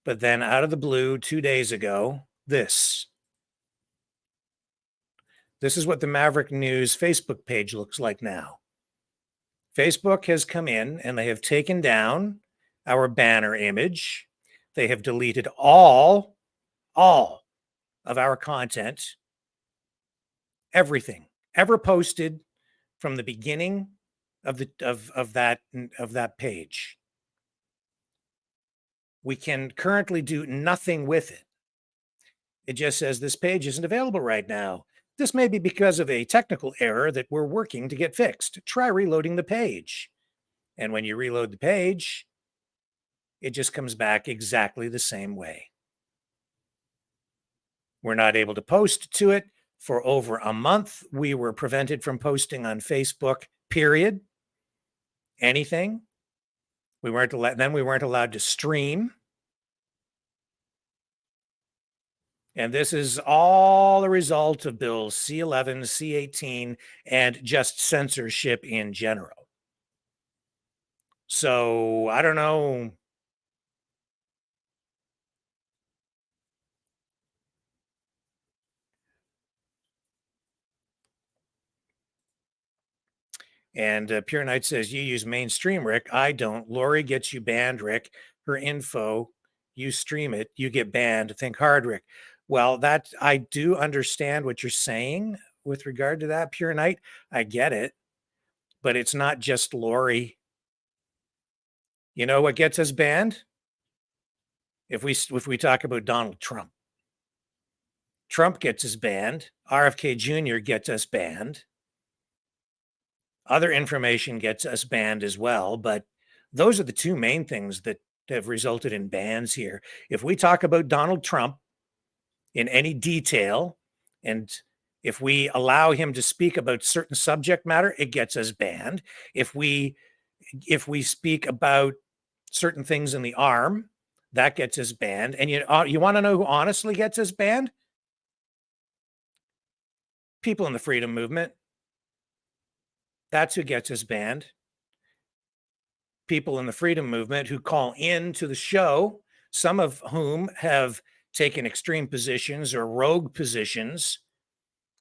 Speaker 2: but then out of the blue 2 days ago, this is what the Maverick News Facebook page looks like now. Facebook has come in and they have taken down our banner image. They have deleted all of our content, everything ever posted from the beginning of that page. We can currently do nothing with it. It just says this page isn't available right now. This may be because of a technical error that we're working to get fixed. Try reloading the page. And when you reload the page, it just comes back exactly the same way. We're not able to post to it for over a month. We were prevented from posting on Facebook, period. Anything. We weren't allowed to stream. And this is all a result of Bills C-11, C-18, and just censorship in general. So I don't know And Pure Knight says, you use mainstream, Rick. I don't. Lori gets you banned, Rick. Her info, you stream it, you get banned. Think hard, Rick. Well, that I do understand what you're saying with regard to that, Pure Knight. I get it. But it's not just Lori. You know what gets us banned? If we talk about Donald Trump. Trump gets us banned. RFK Jr. gets us banned. Other information gets us banned as well, but those are the two main things that have resulted in bans here. If we talk about Donald Trump in any detail, and if we allow him to speak about certain subject matter, it gets us banned. If we speak about certain things in the arm, that gets us banned. And you want to know who honestly gets us banned? People in the freedom movement. That's who gets us banned. People in the freedom movement who call in to the show, some of whom have taken extreme positions or rogue positions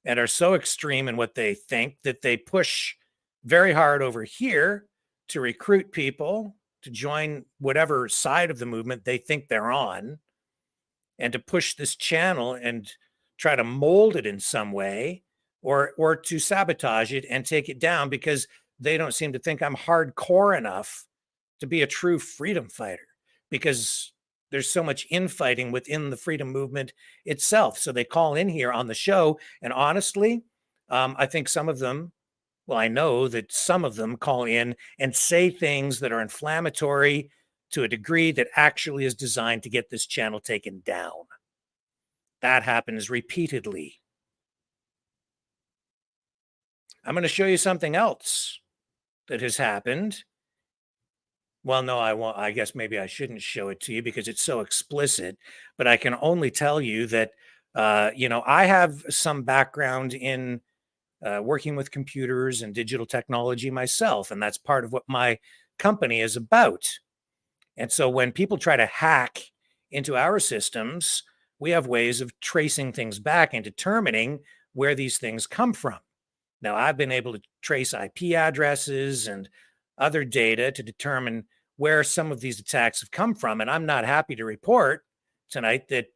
Speaker 2: and are so extreme in what they think that they push very hard over here to recruit people to join whatever side of the movement they think they're on, and to push this channel and try to mold it in some way, or to sabotage it and take it down because they don't seem to think I'm hardcore enough to be a true freedom fighter, because there's so much infighting within the freedom movement itself. So they call in here on the show, and honestly, I think some of them, well, I know that some of them call in and say things that are inflammatory to a degree that actually is designed to get this channel taken down. That happens repeatedly. I'm going to show you something else that has happened. Well, no, I won't. I guess maybe I shouldn't show it to you because it's so explicit, but I can only tell you that, I have some background in working with computers and digital technology myself, and that's part of what my company is about. And so when people try to hack into our systems, we have ways of tracing things back and determining where these things come from. Now, I've been able to trace IP addresses and other data to determine where some of these attacks have come from. And I'm not happy to report tonight that,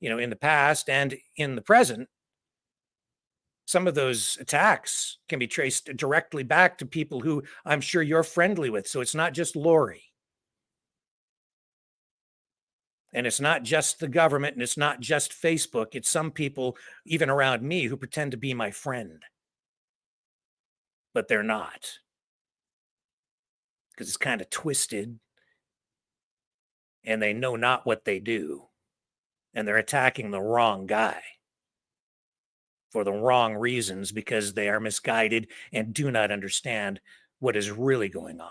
Speaker 2: in the past and in the present, some of those attacks can be traced directly back to people who I'm sure you're friendly with. So it's not just Lori. And it's not just the government, and it's not just Facebook. It's some people, even around me, who pretend to be my friend. But they're not. Because it's kind of twisted. And they know not what they do. And they're attacking the wrong guy for the wrong reasons, because they are misguided and do not understand what is really going on.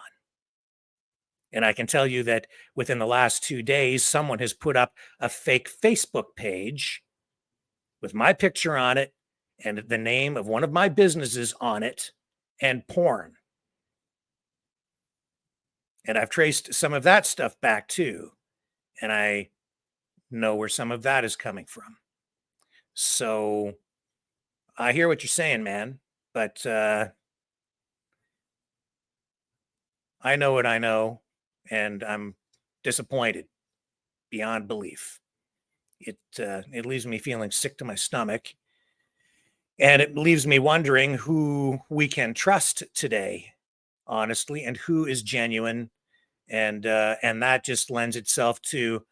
Speaker 2: And I can tell you that within the last 2 days, someone has put up a fake Facebook page with my picture on it and the name of one of my businesses on it and porn. And I've traced some of that stuff back too. And I know where some of that is coming from. So I hear what you're saying, man, but I know what I know, and I'm disappointed beyond belief. It leaves me feeling sick to my stomach, and it leaves me wondering who we can trust today, honestly, and who is genuine, and that just lends itself to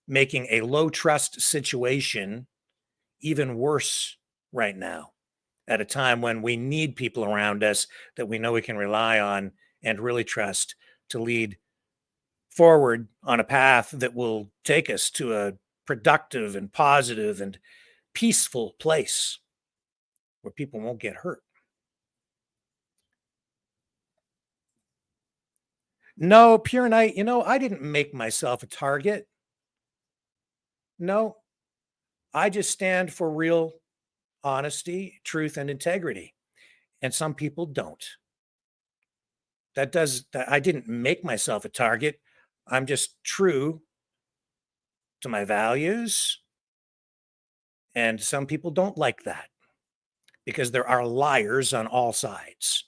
Speaker 2: making a low trust situation even worse right now, at a time when we need people around us that we know we can rely on and really trust to lead forward on a path that will take us to a productive and positive and peaceful place where people won't get hurt. No, Pure Knight, I didn't make myself a target. No, I just stand for real honesty, truth, and integrity. And some people don't. I didn't make myself a target. I'm just true to my values. And some people don't like that because there are liars on all sides.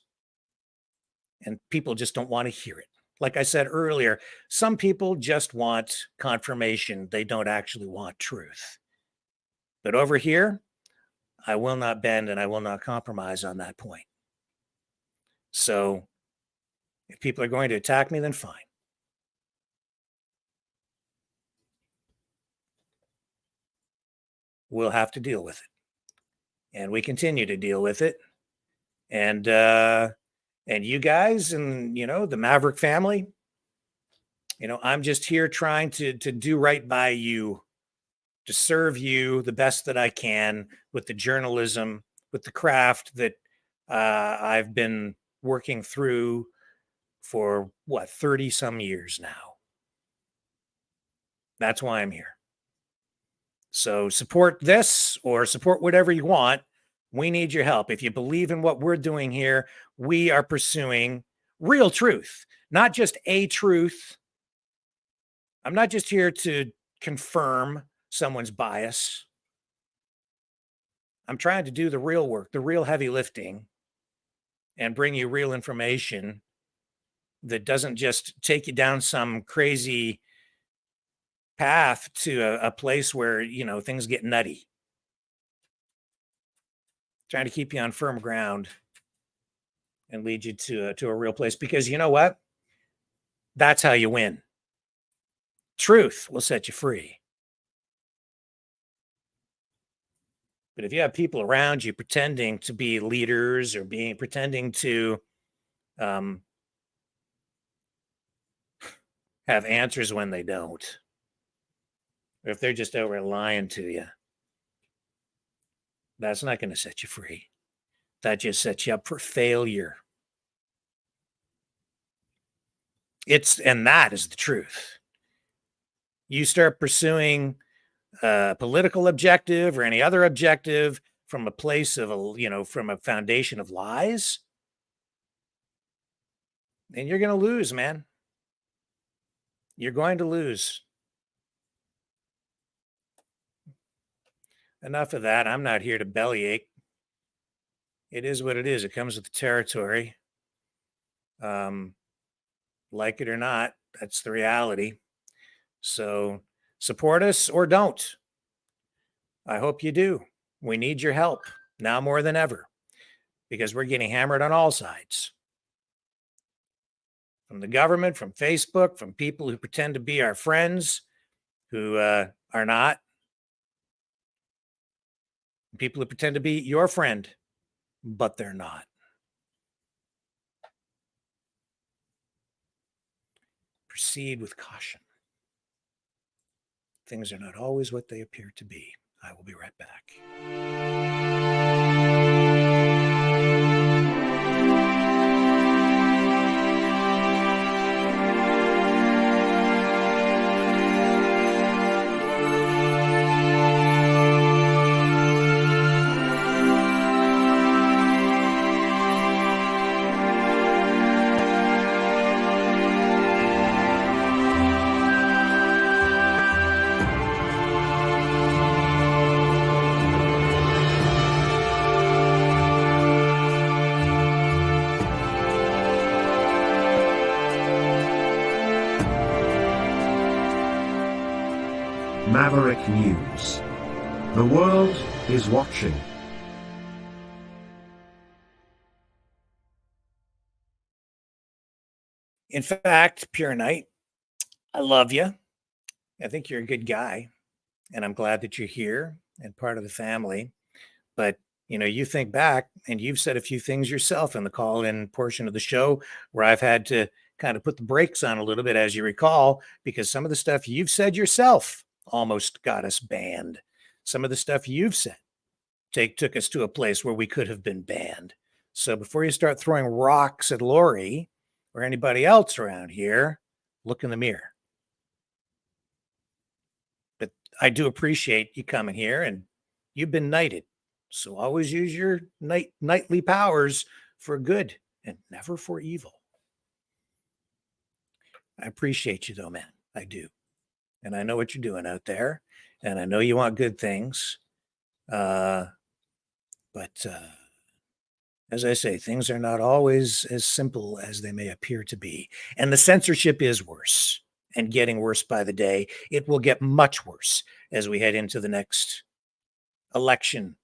Speaker 2: And people just don't want to hear it. Like I said earlier, some people just want confirmation. They don't actually want truth. But over here, I will not bend and I will not compromise on that point. So if people are going to attack me, then fine. We'll have to deal with it. And we continue to deal with it. And you guys and, the Maverick family, I'm just here trying to do right by you, to serve you the best that I can with the journalism, with the craft that I've been working through for 30 some years now. That's why I'm here. So support this or support whatever you want. We need your help. If you believe in what we're doing here, we are pursuing real truth, not just a truth. I'm not just here to confirm someone's bias. I'm trying to do the real work, the real heavy lifting, and bring you real information that doesn't just take you down some crazy path to a place where, things get nutty. Trying to keep you on firm ground and lead you to a real place, because you know what? That's how you win. Truth will set you free. But if you have people around you pretending to be leaders or pretending to have answers when they don't, or if they're just over lying to you, that's not going to set you free. That just sets you up for failure. And that is the truth. You start pursuing a political objective or any other objective from a place of from a foundation of lies, and you're going to lose, man. You're going to lose. Enough of that. I'm not here to bellyache. It is what it is. It comes with the territory. Like it or not, that's the reality. So support us or don't. I hope you do. We need your help now more than ever, because we're getting hammered on all sides. From the government, from Facebook, from people who pretend to be our friends who are not. People who pretend to be your friend, but they're not. Proceed with caution. Things are not always what they appear to be. I will be right back.
Speaker 3: Maverick News. The world is watching.
Speaker 2: In fact, Pure Knight, I love you. I think you're a good guy, and I'm glad that you're here and part of the family. But, you think back, and you've said a few things yourself in the call-in portion of the show where I've had to kind of put the brakes on a little bit, as you recall, because some of the stuff you've said yourself almost got us banned. Some of the stuff you've said took us to a place where we could have been banned. So before you start throwing rocks at Lori or anybody else around here, look in the mirror. But I do appreciate you coming here, and you've been knighted. So always use your knightly powers for good and never for evil. I appreciate you though, man. I do. And I know what you're doing out there, and I know you want good things. But As I say, things are not always as simple as they may appear to be. And the censorship is worse and getting worse by the day. It will get much worse as we head into the next election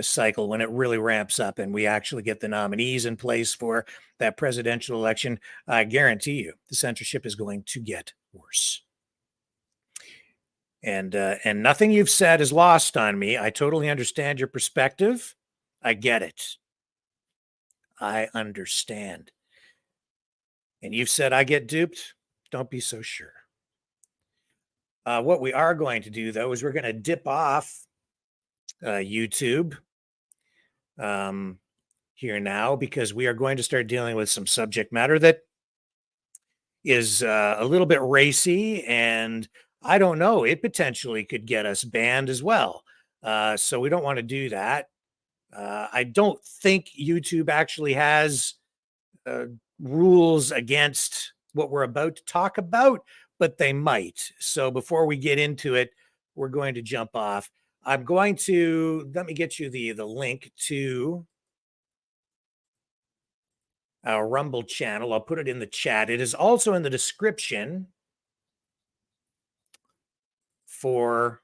Speaker 2: cycle when it really ramps up and we actually get the nominees in place for that presidential election. I guarantee you the censorship is going to get worse. And nothing you've said is lost on me. I totally understand your perspective. I get it. I understand. And you've said I get duped. Don't be so sure. What we are going to do, though, is we're going to dip off YouTube here now, because we are going to start dealing with some subject matter that is a little bit racy, and I don't know, it potentially could get us banned as well. So we don't want to do that. I don't think YouTube actually has rules against what we're about to talk about, but they might. So before we get into it, we're going to jump off. I'm going to, let me get you the link to our Rumble channel. I'll put it in the chat. It is also in the description for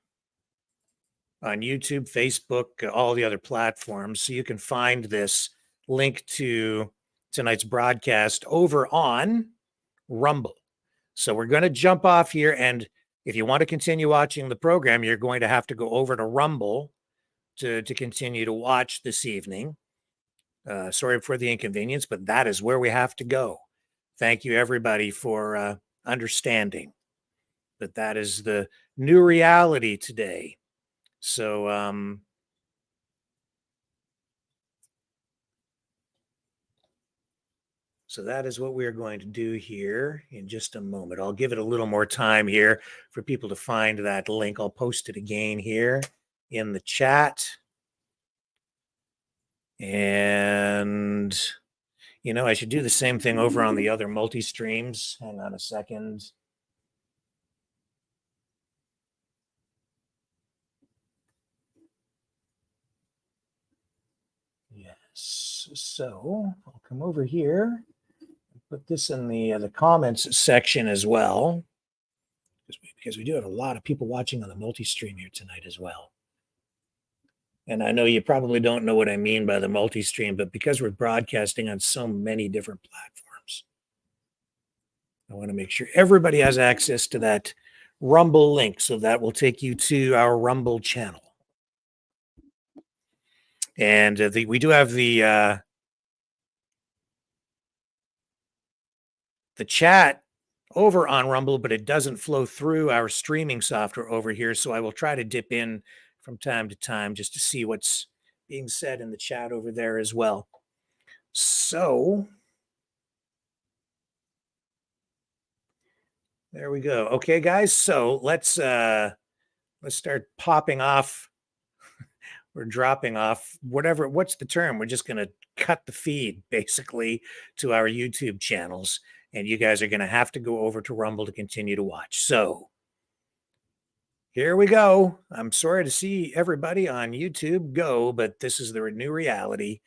Speaker 2: on YouTube, Facebook, all the other platforms. So you can find this link to tonight's broadcast over on Rumble. So we're going to jump off here, and if you want to continue watching the program, you're going to have to go over to Rumble to continue to watch this evening. Sorry for the inconvenience, but that is where we have to go. Thank you, everybody, for understanding that that is the new reality today. So, so that is what we are going to do here in just a moment. I'll give it a little more time here for people to find that link. I'll post it again here in the chat. And, you know, I should do the same thing over on the other multi-streams. Hang on a second. Yes. So I'll come over here and put this in the comments section as well, because we do have a lot of people watching on the multi-stream here tonight as well. And I know you probably don't know what I mean by the multi-stream, but because we're broadcasting on so many different platforms, I want to make sure everybody has access to that Rumble link. So that will take you to our Rumble channel. And we do have the chat over on Rumble, but it doesn't flow through our streaming software over here. So I will try to dip in from time to time just to see what's being said in the chat over there as well. So there we go. Okay, guys. So let's start popping off. We're dropping off whatever. What's the term? We're just going to cut the feed basically to our YouTube channels, and you guys are going to have to go over to Rumble to continue to watch. So here we go. I'm sorry to see everybody on YouTube go, but this is the new reality,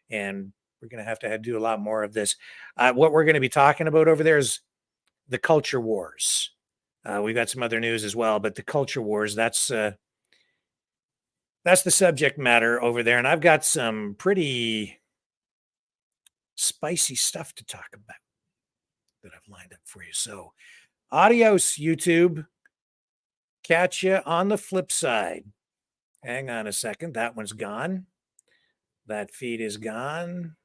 Speaker 2: and we're going to have to do a lot more of this. What we're going to be talking about over there is the culture wars. We've got some other news as well, but the culture wars, that's the subject matter over there. And I've got some pretty spicy stuff to talk about that I've lined up for you. So adios, YouTube. Catch you on the flip side. Hang on a second. That one's gone. That feed is gone.